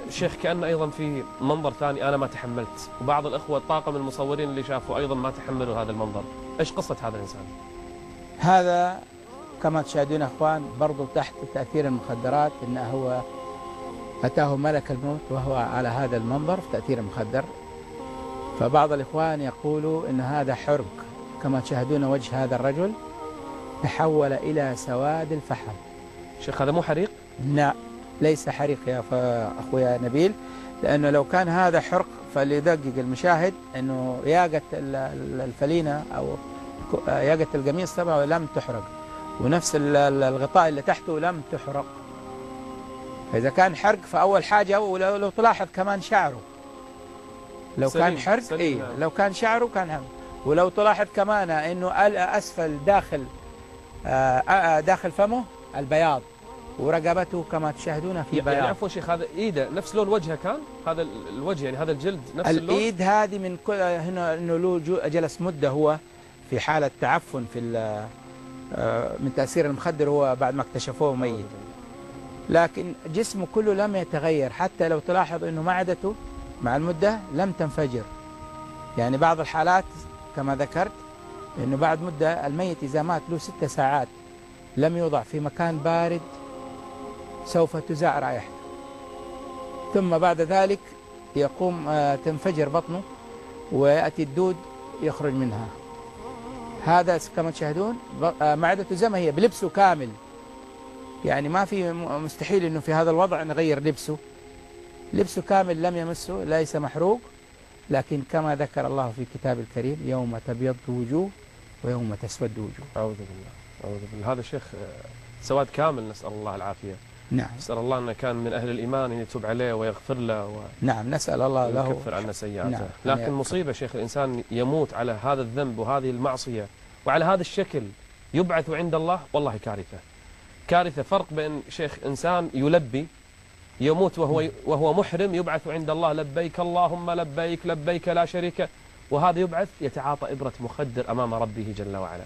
شيخ، كأن أيضا في منظر ثاني أنا ما تحملت، وبعض الأخوة الطاقم المصورين اللي شافوا أيضا ما تحملوا هذا المنظر. إيش قصة هذا الإنسان؟ هذا كما تشاهدون أخوان برضو تحت تأثير المخدرات، إنه هو أتاه ملك الموت وهو على هذا المنظر في تأثير المخدر. فبعض الإخوان يقولوا إن هذا حرق، كما تشاهدون وجه هذا الرجل تحول إلى سواد الفحم. شيخ هذا مو حريق؟ لا، ليس حريق يا أخويا نبيل، لأنه لو كان هذا حرق فليدقق المشاهد أنه ياقة الفلينة أو ياقة القميص تبعه لم تحرق، ونفس الغطاء اللي تحته لم تحرق. فإذا كان حرق فأول حاجة، ولو تلاحظ كمان شعره لو كان حرق لو كان شعره كان حرق. ولو تلاحظ كمان أنه أسفل داخل فمه البياض، ورقبته كما تشاهدون في بياض. يعني عفوا شيخ، هذا ايده نفس لون وجهه كان؟ هذا الوجه يعني هذا الجلد نفس اللون؟ الايد هذه من كل هنا انه له جلس مده هو في حاله تعفن في من تاثير المخدر، هو بعد ما اكتشفوه ميت، لكن جسمه كله لم يتغير. حتى لو تلاحظ انه معدته مع المده لم تنفجر. يعني بعض الحالات كما ذكرت انه بعد مده الميت اذا مات له 6 ساعات لم يوضع في مكان بارد سوف تزاع رائحته، ثم بعد ذلك يقوم تنفجر بطنه ويأتي الدود يخرج منها. هذا كما تشاهدون معدته زي ما هي بلبسه كامل، يعني ما في مستحيل انه في هذا الوضع نغير لبسه كامل لم يمسه، ليس محروق. لكن كما ذكر الله في كتاب الكريم يوم تبيض وجوه ويوم تسود وجوه. أعوذ بالله، أعوذ بالله. هذا شيخ سواد كامل، نسأل الله العافية. نعم، نسأل الله أنه كان من أهل الإيمان أن يتوب عليه ويغفر له نعم، نسأل الله له ويكفر عنا سيئاته. نعم. لكن مصيبة شيخ، الإنسان يموت على هذا الذنب وهذه المعصية وعلى هذا الشكل يبعث عند الله، والله كارثة كارثة. فرق بين شيخ إنسان يلبي يموت وهو محرم يبعث عند الله لبيك اللهم لبيك لبيك لا شريك، وهذا يبعث يتعاطى إبرة مخدر أمام ربه جل وعلا.